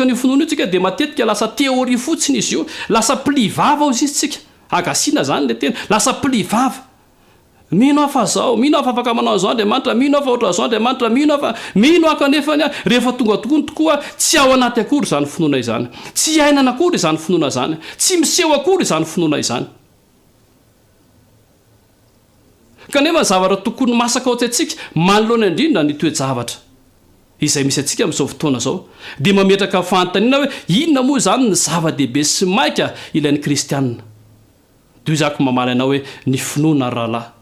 ny finoana io tsika dia matetika lasa teoria fotsiny izy io, lasa plivava ao izy tsika agasiana zany le tena, lasa plivava. Mino afa zao, mino afa afaka manao zao Andriamanitra, mino afa oatra zao Andriamanitra, mino akanefany rehefa tonga tokoa tsy ao anaty akory zany finoana izany, tsy ainana akory izany finoana zany, tsy miseho akory izany finoana izany. Kanefa zavatra tokony masaka ohatsy atsika manoloana indrindra ny toe-javatra izay misy atsika amin'izao fotoana zao, dia mametraka fanontaniana hoe inona moa zany ny zava-dehibe sy maika ilain'ny kristianina. Dia izako mamaly anao hoe ny finoana rahalahy,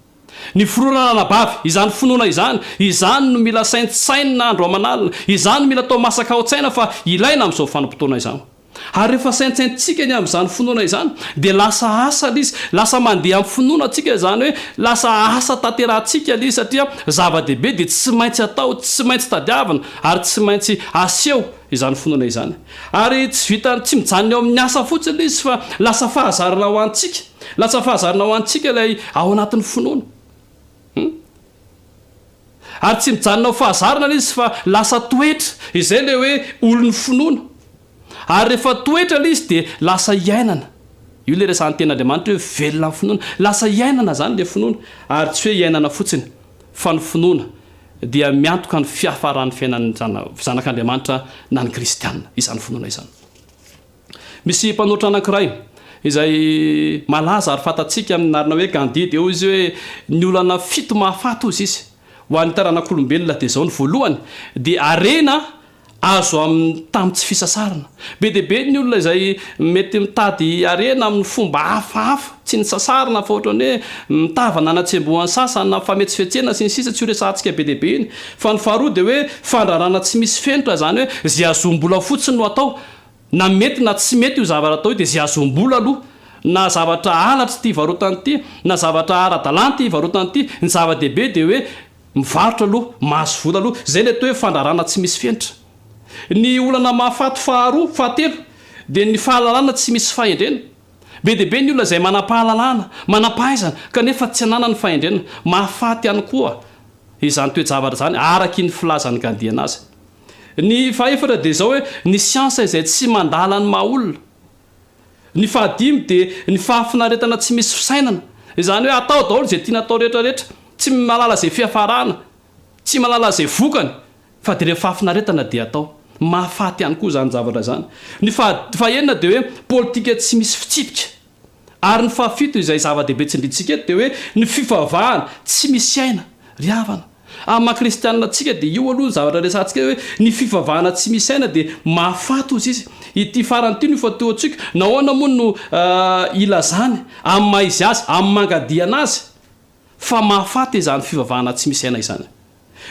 ny finoana ranabavy, izany finoana izany no mila saintsaina andro aman'alina, izany no mila tao masaka ao tsaina fa ilaina amin'izao fanompotoana izany. Ary rehefa saintsaintsika ny amin'izany finoana izany dia lasa asa izy, lasa mandeha amin'ny finoana atsika zany hoe lasa asa tanterahantsika izy, satria zava-dehibe dia tsy maintsy atao, tsy maintsy tadiavina ary tsy maintsy aseho izany finoana izany. Ary tsy mijanona eo amin'ny asa fotsiny izy fa lasa fahazarana ho antsika, lasa fahazarana ho antsika ilay ao anatin'ny finoana. Ary tsy mijanona ho fahazarana izy fa lasa toetra izay le hoe olon'ny finoana. Ary rehefa toetra le izy dia lasa iainana. Io le resan'ny ten'Andriamanitra hoe velona amin'ny finoana, lasa iainana zany le finoana. Ary tsy hoe iainana fotsiny fa ny finoana dia miantoka ny fiafaran'ny fiainan'ny zanak'Andriamanitra na ny kristianina izany finoana izany. Misy mpanoatra anankiray izay malaza ary fatatsika amin'ny narina hoe Gandhi, dia eo izy hoe ny olana fito mahafaty ozy izy ho an'ny taranak'olombelona. Dia zao ny voalohany dia arena azo amin'ny tamin'ny tsy fisasarana. Be dia be ny olona izay mety mitady arena amin'ny fomba hafahafa, tsy ny sasarana fa ohatrany hoe mitavana anatsembohan'ny sasany na fametsifetsena sy ny sisa, tsy ho resantsika be dia be iny. Fa ny faharoa dia hoe fandrarana tsy misy fenitra, zany hoe zay azom-bola fotsiny no atao, na mety na tsy mety io zavatra atao io dia zay azom-bola aloha, na zavatra halatra ty varotany ty, na zavatra ara-dalanty varotany ty. Ny zava-dehibe dia hoe mivarotra aloha, mahazo vola aloha, zay le atao hoe fandrarana tsy misy fenitra. Ny olana mahafaty faharoa, fahatelo dia ny fahalalana tsy misy fahendrena. Be dia be ny olona izay manam-pahalalana, manam-pahaizana kanefa tsy anana ny fahendrena, mahafaty ihany koa izany toe-javatra zany araky ny filazan'ny Gandhi anazy. Ny fahaefatra dia zao hoe ny siansa izay tsy mandala ny maha-olona. Ny fahadimy dia ny fahafinaretana tsy misy fisainana, izany hoe atao daholo izay tiana atao rehetrarehetra, tsy malala izay fiafarana, tsy malala izay vokany, fa dia rehefa fahafinaretana dia atao. Mahafaty ihany koa zany zavatra zany. Ny fahaenina dia hoe politika tsy misy fitsipika. Ary ny fahafito izay zava-dehibe tsy indritsika eto dia hoe ny fivavahana tsy misy aina, ry havana. Amin'ny maha-kristianina antsika dia io aloha ny zavatra resantsika hoe ny fivavahana tsy misy aina dia mahafaty ozy izy. Ity farany ity no fateo antsika, nahoana moa no ilazany amin'ny maizy azy, amin'ny mangadiana azy, fa mahafaty izany fivavahana tsy misy aina izany.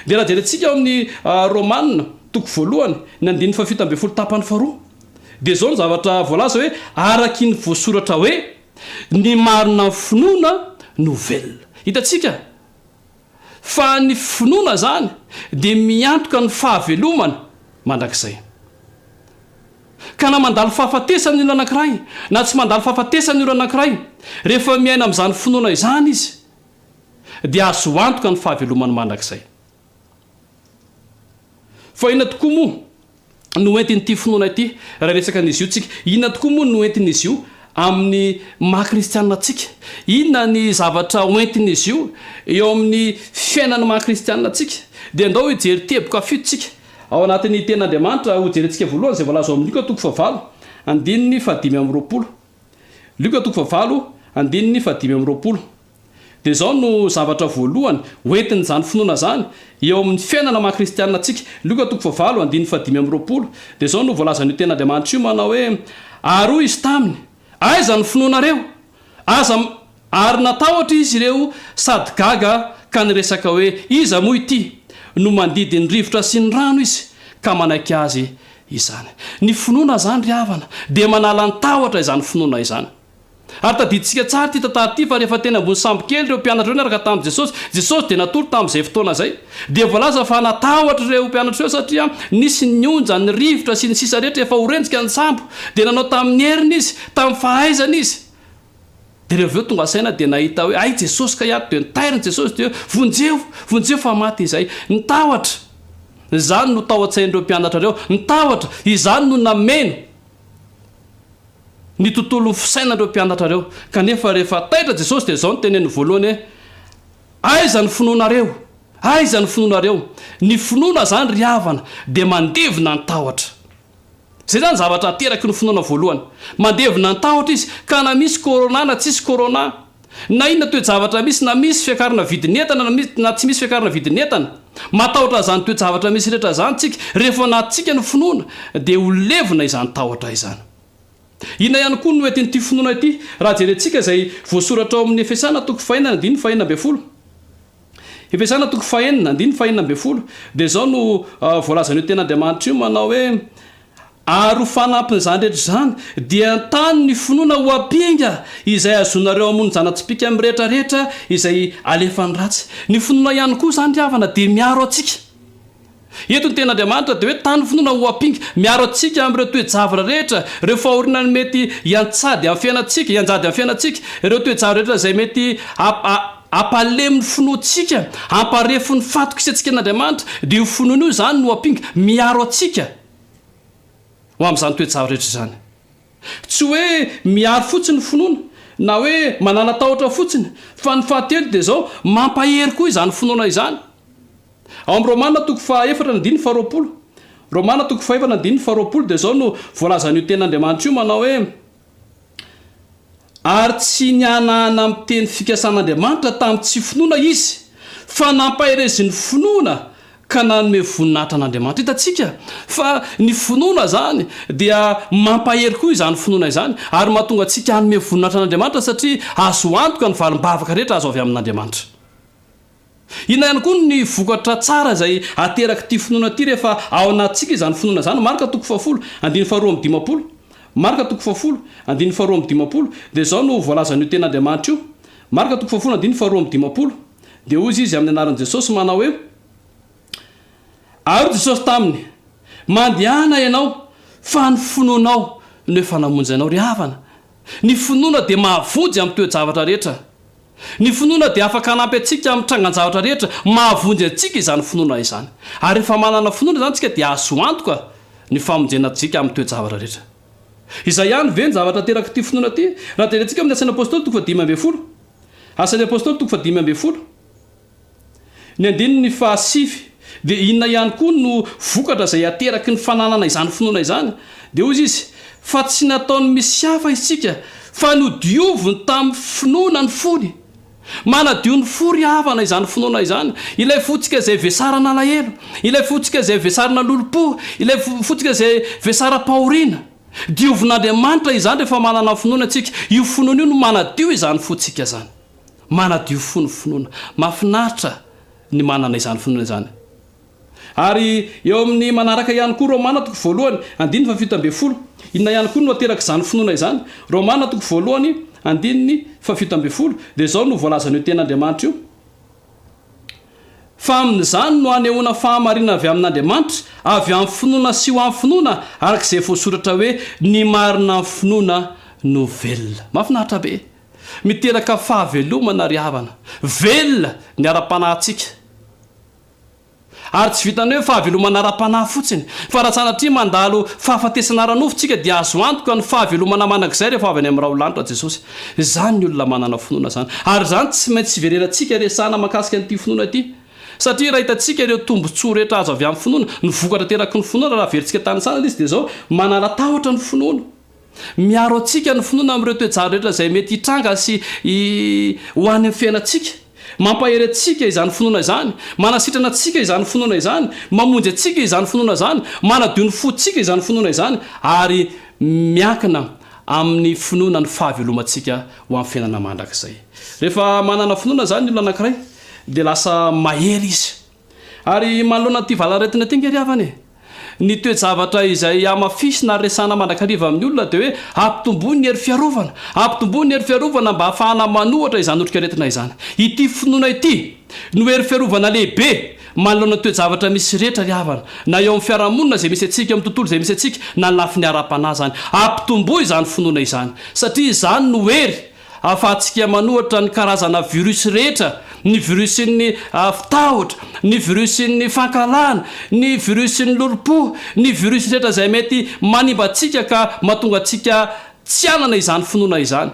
Dia raha jerentsika ao amin'ny Romanina toko voalohany ny 9:12 tapany faharoa dia zao ny zavatra voalaza hoe araky ny voasoratra hoe ny marina finoana no velona. Hitantsika fa ny finoana zany dia miantoka ny fahavelomana mandrakizay. Ka na mandalo fahafatesany olo anankiray na tsy mandalo fahafatesany olo anankiray, rehefa miaina amin'izany finoana izany izy dia azo antoka ny fahavelomany mandrakizay. Fa inona tokoa moa no entin'ity finoana ity raha resaka an'izy io tsika? Inona tokoa moa no entin'izy io amin'ny maha-kristianina tsika? Inona ny zavatra oentin'izy io eo amin'ny fiainan'ny maha-kristianina tsika? Dia andao hijery teboka fito tsika ao anatin'ny ten'Andriamanitra ho jerentsika voalohany izay voalaza ao amin'ny Luka 4:5-20. Luka 4:5-20. Dia zao no zavatra voalohany oentin'izany finoana zany eo amin'ny fiainana maha-kristianina tsika. Luka 4:5-20. Dia zao no voalazan'io ten'Andriamanitra io manao hoe ary hoy izy taminy, aiza ny finoanareo? Ary natahotra izy ireo sady gaga ka niresaka hoe iza moa ity no mandidy ny rivotra sy ny rano izy ka manaiky azy izany. Ny finoana zany ry havana dia manala ny tahotra izany finoana izany. Ary tadiditsika tsara ty tantara ty fa rehefa teny ambony sambo kely ireo mpianatra ireo niaraka tamin'i Jesosy dia natoro tamin'izay fotoana zay dia voalaza fa natahotra ireo mpianatra ireo satria nisy ny onja ny rivotra sy ny sisa rehetra efa horenjika ny sambo dia nanao tamin'ny heriny izy, tamin'ny fahaizana izy. Dia rehefa aveo tonga saina dia nahita hoe ay Jesosy ka iato dia nitairiny Jesosy dia vonjeo fa maty izay. Nitahotra izany no taho-tsain'ireo mpianatra reo nitahotra izany no nameno ny tontolo ny fisainan'ireo mpianatra reo kanefa rehefa taitra jesosy dia zao ny teneny voalohany hoe aiza ny finoanareo aiza ny finoanareo ny finoana zany ry havana dia mandevina ny tahotra zay zany zavatra ateraky ny finoana voalohany mandevina ny tahotra izy ka na misy corona na tsisy corona na inona toe-javatra misy na misy fiakarana vidinentana na tsy misy fiakarana vidinentana matahotra zany toe-javatra misy rehetra zany tsika rehefa natsika ny finoana dia ho levina izany tahotra izany ina ihany koa no etin'ity finoana ity raha jerentsika izay voasoratra ao amin'ny Efesana toko fahenina andiny fahenina ambin'ny folo Efesana toko fahenina andiny fahenina ambin'ny folo dia zao no voalazan'io ten'Andriamanitra io manao hoe ary ho fanampin'izany rehetra zany dia tany ny finoana ho ampinga izay azonareo amony zanatsipika amin'ny rehetrarehetra izay alefany ratsy ny finoana ihany koa zany havana dia miaro atsika eto ny ten'Andriamanitra dia hoe tany finoana ho ampinga miaro atsika amin'ireo toe-javatra rehetra ireo fahorinany mety hiantsady amin'ny fiainatsika hianjady amin'ny fiainatsika ireo toe-javatra rehetra izay mety ampalemin'ny finoantsika amparefo ny fatoka isantsika n'Andriamanitra dia io finoana io zany no ampinga miaro atsika ho amin'izany toe-javatra rehetra zany tsy hoe miaro fotsiny finoana na hoe manana tahotra fotsiny fa ny fahatelo dia zao mampahery koa izany finoana izany ao amin'ny Romana toko fahaefatra andiny faharoapolo Romana toko fahaefatra andiny faharoapolo dia zao no voalazan'io ten'Andriamanitra io manao hoe ary tsy nianahana amin'ny teny fikasan'Andriamanitra tamin'ny tsy finoana izy fa nampahereziny finoana ka nanome voninahitra an'Andriamanitra hitatsika fa ny finoana zany dia mampahery koa izany finoana izany ary mahatonga atsika hanome voninahitra an'Andriamanitra satria azo antoka ny valim-bavaka rehetra azo avy amin'Andriamanitra ina ihany koa ny vokatra tsara izay ateraky ity finoana ity rehefa ao anatsika izany finoana zany marika toko fahafolo andiny faharoa amin'ny dimapolo marika toko fahafolo andiny faharoa amin'ny dimapolo dia zao no voalazan'io ten'Andriamanitra io marika toko fahafolo andiny faharoa amin'ny dimapolo dia ozy izy amin'ny anaran'i Jesosy manao hoe ary Jesosy taminy mandehana ianao fa ny finoanao no efa namonjy anao ry havana ny finoana dia mahavonjy amin'ny toe-javatra rehetra ny finoana dia afaka hanampy atsika amin'ny trangan-javatra rehetra mahavonjy atsika izany finoana izany ary rehefa manana finoana zany tsika dia azo antoka ny famonjena atsika amin'ny toe-javatra rehetra izay ihany ve ny zavatra teraka ity finoana ity raha terentsika amin'ny asan'ny apôstôly toko fadimy ambin'ny folo asan'ny apôstôly toko fadimy ambin'ny folo ny andiny ny fahasivy dia inona ihany koa no vokatra izay ateraky ny fananana izany finoana izany dia ozy izy fa tsy nataony misy hafa isika fa nodioviny tamin'ny finoana ny fony manadio ny fory havana izany finoana izany ilay fotsika izay vesarana alahelo ilay fotsika izay vesarana lolopo ilay fotsika izay vesaram-pahoriana diovin'Andriamanitra izany rehefa manana finoana atsika io finoana io no manadio izany fotsika zany manadio fony finoana mahafinaritra ny manana izany finoana izany ary eo amin'ny manaraka ihany koa Romana toko voalohany andiny fafito ambin'ny folo inona ihany koa no ateraka izany finoana izany Romana toko voalohany andininy fafito ambin'ny folo dia zao no voalazan'io ten'Andriamanitra io fa amin'izany no anehoana fahamarina avy amin'Andriamanitra avy amin'ny finoana sy ho amin'ny finoana arak'izay voasoratra hoe ny marina amin'ny finoana no velona mahafinaritra be miteraka fahavelomana ry havana velona ny ara-panahintsika ary tsy vitany hoe fahavelomana ara-panahy fotsiny fa raha sanatria mandalo fahafatesana ranofo-tsika dia azo antoka ny fahavelomana manak'izay rehefa avy any amin'ny raha olanitra Jesosy izany ny olona manana finoana zany ary zany tsy maintsy vererantsika resahana makasika an'ity finoana ity satria raha hitantsika ireo tombontsoa rehetra azo avy amin'ny finoana ny vokatra teraky ny finoana raha verintsika tany sanana izy dia zao manaratahotra ny finoana miaro atsika ny finoana amin'ireo toe-javatra rehetra izay mety hitranga sy ho any amin'ny fiainatsika mampahery atsika izany finoana izany manasitrana atsika izany finoana izany mamonjy atsika izany finoana izany manadio ny fotsika izany finoana izany ary miankina amin'ny finoana ny fahavelomantsika ho amin'ny fiainana mandrakizay rehefa manana finoana zany ny olona anankiray dia lasa mahery izy ary manoloana ty valaretina ty ngery havany ny toe-javatra izay amafisina resana mandrakariva amin'ny olona dia hoe ampitomboy ny hery fiarovana ampitomboy ny hery fiarovana mba hahafahana manohatra izany otrikaretina izany ity finoana ity no hery fiarovana lehibe manoloana toe-javatra misy rehetra ry havana na eo amin'ny fiarahamonina zay misy atsika amin'ny tontolo zay misy atsika na lafiny ara-panahy zany ampitomboy izany finoana izany satria izany no hery ahafahantsika manohatra ny karazana virus rehetra ny virusin'ny fitahotra, ny virusin'ny fankalana, ny virusin'ny loropo, ny virus rehetra zay mety manimba atsika ka mahatonga atsika tsy anana izany finoana izany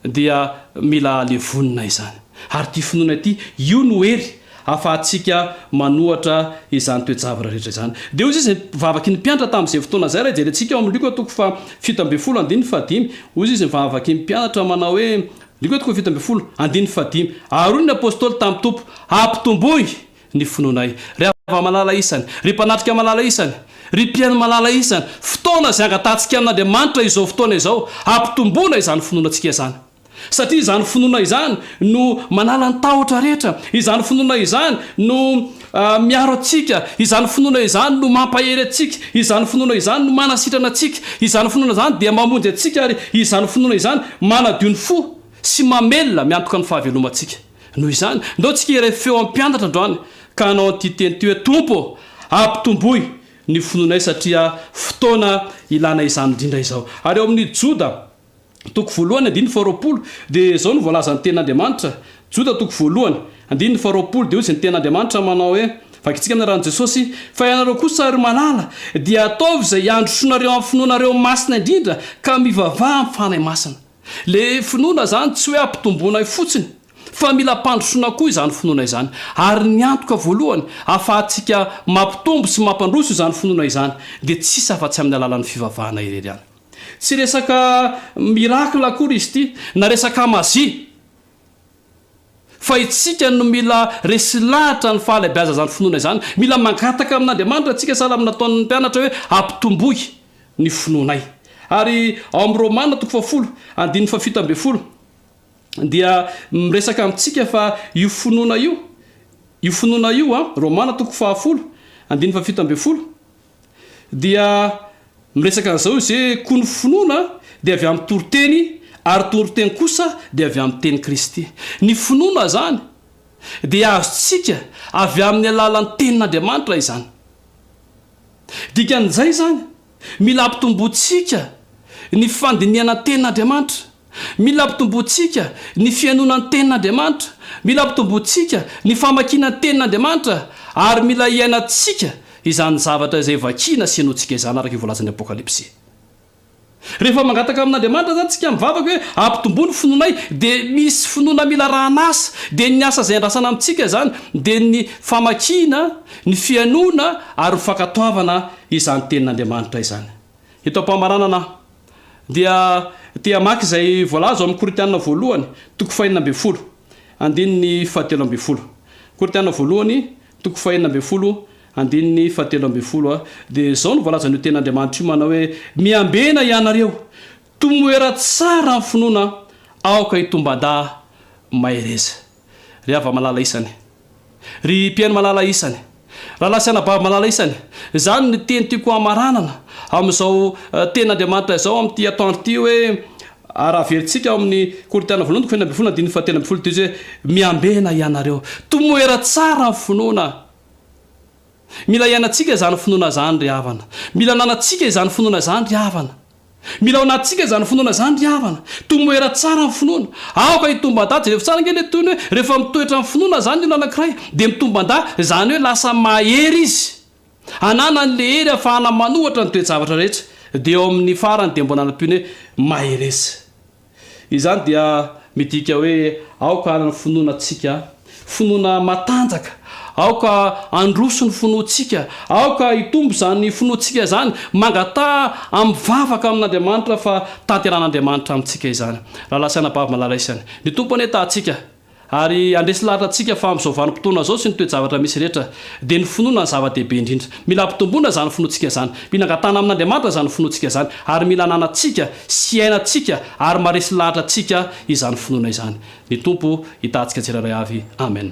dia mila levonina izany. Ary ty finoana ity io no hery afahantsika manohatra izany toejavatra rehetra izany. Dia ozy izy vavaky ny mpianatra tamin'izay fotoana zay raha jerentsika ao amin'ny liko toko fa 7:15 ozy izy vavaky ny mpianatra manao hoe liko toko 7:15 ary ny apôstôly tamin'ny tompo ampitomboy ny finoanay ry ava malala isany ry mpanatrika malala isany ry mpiaino malala isany fotoana zay angatantsika amin'Andriamanitra izao fotoana izao ampitomboana izany finoanantsika izany. Satria izany finoana izany no manala ny tahotra rehetra, izany finoana izany no miaro atsika, izany finoana izany no mampahery atsika, izany finoana izany no manasitrana atsika, izany finoana izany dia mamonjy atsika ary izany finoana izany manadio ny fo sy mamelona miantoka ny fahavelomantsika. Noho izany ndao tsika iray feo ampianatra androany ka anao an'ity teny ty hoe tompo ampitomboy ny finoanay satria fotoana ilana izany indrindra izao. Ary eo amin'ny Joda toko 1:20 dia izao no voalaza ny ten'Andriamanitra. Joda toko 1:20 dia ozy ny ten'Andriamanitra manao hoe vakitsika amin'ny ran'i Jesosy fa ianareo kosa ary malala dia ataovy izay androsonareo amin'ny finoanareo masina indrindra ka mivavaha amin'ny fanahy masina. Le finoana zany tsy hoe ampitomboana fotsiny fa mila mpandrosona koa izany finoana izany ary ny antoka voalohany afahantsika mampitombo sy mampandroso izany finoana izany dia tsisy afa-tsy amin'ny alalan'ny fivavahana irery ihany. Tsy resaka mirakla akory izy ity na resaka mazy fa itsika no mila resy lahatra ny fahalebiaza zany finoana izany, mila mangataka amin'Andriamanitra atsika sahala amin'ny nataon'ny mpianatra hoe ampitomboy ny finoanay. Ary ao amin'ny Romana toko 10:17 dia miresaka amintsika fa io finoana io Romana toko 10:17 dia miresaka an'izao izy hoe koa ny finoana dia avy amin'ny toroteny ary toroteny kosa dia avy amin'ny teny Kristy. Ny finoana zany dia azotsika avy amin'ny alalan'ny tenin'Andriamanitra izany. Dikan'izay zany mila ampitombotsika ny fandiniana tenin'Andriamanitra, mila ampitombotsika ny fianonan'ny tenin'Andriamanitra, mila ampitombotsika ny famakianan'ny tenin'Andriamanitra ary mila iainatsika izany zavatra izay vakina sy ianotsika izany araka voalazan'ny Apokalipsy. Rehefa mangataka amin'Andriamanitra zany tsika mivavaka hoe ampitombo ny finoanay dia misy finoana mila ranasa dia ny asa izay andrasana amintsika zany dia ny famakiana, ny fianona ary fankatoavana izany tenin'Andriamanitra izany. Ito am-pamaranana dia tia maky izay voalaza amin'ny Korintana voalohany toko 4:17 andininy 17 Korintana voalohany toko 4:17 andininy 17 dia izao no voalaza ny tenin'Andriamanitra io manao hoe miambena ianareo tomoera tsara amin'ny finoana aoka hitombanda mahereza. Ry ava malala isany, ry mpiaino malala isany, raha lasianabavy malala isany, zany ny teny tiako amaranana amin'izao tenin'Andriamanitra izao amin'ity atoandro ity hoe raha veritsika amin'ny Korintana voalohany 4:17 andininy 17 dia hoe miambena ianareo tomoera tsara amin'ny finoana. Mila ianatsika izany finoana zany ry havana, mila nanatsika izany finoana zany ry havana, mila ao anatsika izany finoana zany ry havana, tomoera tsara amin'ny finoana aoka hitombanda. Rehefa tsara nge le toy hoe rehefa mitoetra amin'ny finoana zany io nanankiray dia mitombanda zany hoe lasa mahery izy, anana n'le hery ahafahana manohatra ny toejavatra rehetra dia eo amin'ny farany dia mbo nanam-piony hoe mahereza. Izany dia midika hoe aoka hanana finoana atsika, finoana matanjaka, aoka androso ny finoantsika, aoka hitombo zany finoantsika zany mangata amivavaka amin'Andriamanitra fa tanteran'Andriamanitra amintsika izany. Raha lasianabavy malala isany, ny tompo ane tahatsika ary andresy lahatra atsika fa amin'izao vanim-potoana zao sy ny toejavatra misy rehetra dia ny finoana ny zava-dehibe indrindra. Mila ampitomboana zany finoantsika zany, mila angatana amin'Andriamanitra zany finoantsika zany ary mila nanatsika sy ainatsika ary maresy lahatra atsika izany finoana izany. Ny tompo hitahantsika tsiraray avy. Amen.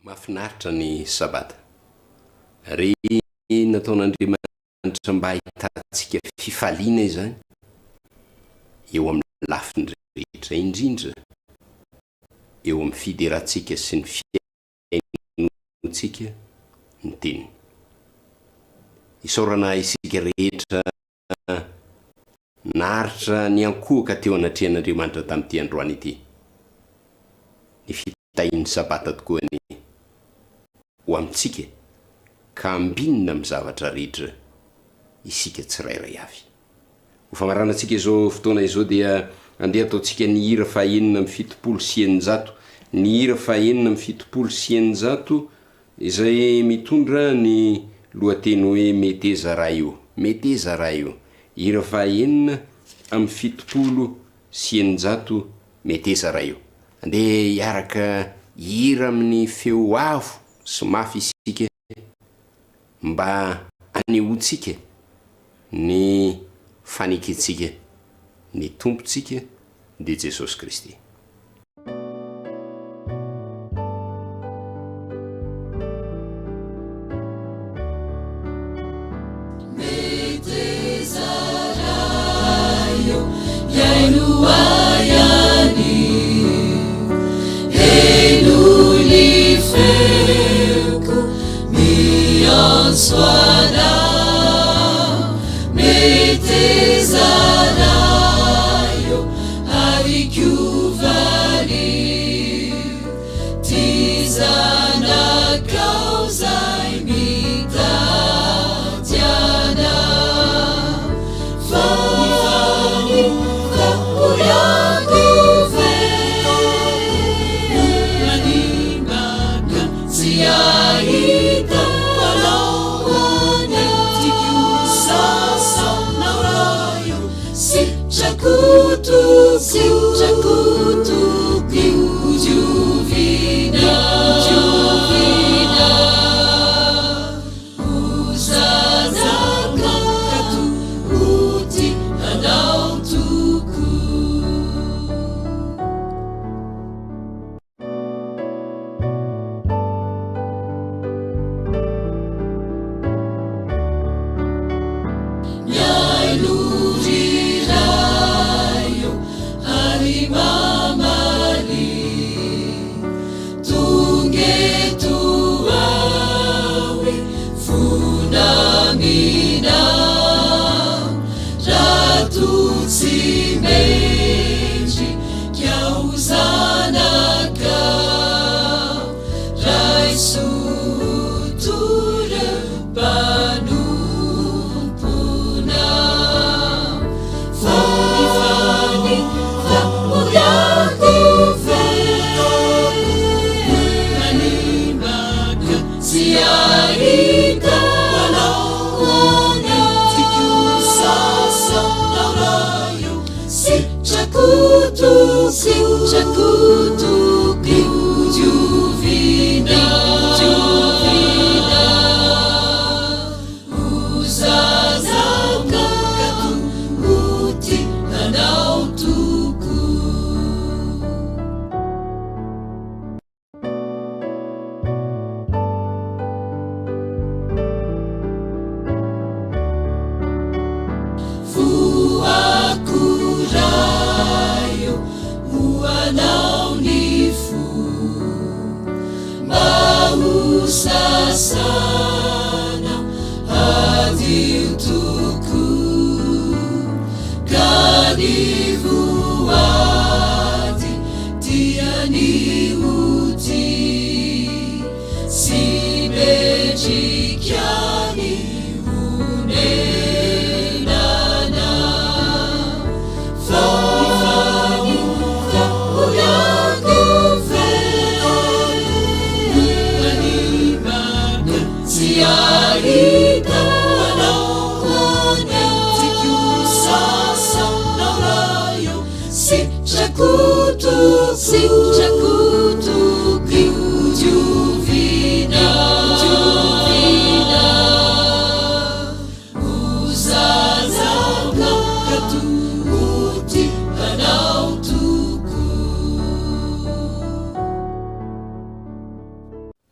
Mahafinaritra ny sabata ry nataon'Andriamanitra mba hitantsika fifaliana izany eo amin'ny lafiny rehetra indrindra eo amin'ny fiderahantsika sy ny fiainontsika ny teniny. Isaorana isika rehetra naritra ny ankohaka teo anatrehan'Andriamanitra tamin'ity androany ity. Ny fitahin'ny sabata tokoa ny ho amintsika ka ambinina amin'ny zavatra rehetra isika tsirairay avy. Ho famaranantsika izao fotoana izao dia andeha ataontsika ny hira fahaenina amin'ny fitopolo sy eninjato. Ny hira fahaenina amin'ny fitopolo sy eninjato izay mitondra ny lohateny hoe meteza raha io. Meteza raha io. Hira fahaenina amin'ny fitopolo sy eninjato meteza raha io. Andeha hiaraka hira amin'ny feo avo sy mafy isika mba anehoantsika ny faneketsika ny tompontsika dia Jesosy Kristy.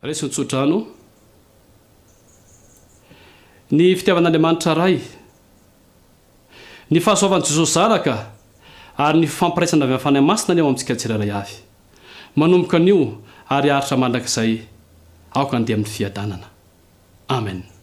Resotsotrano ny fitiavan'Andriamanitra ray ny fahasoavan'i Jesosy zaraka ary ny fampiraisana avy amin'ny fanahy masina ny ao amintsika tsirairay avy manomboka anio ary aritra mandrakizay aoka andeha amin'ny fiadanana amen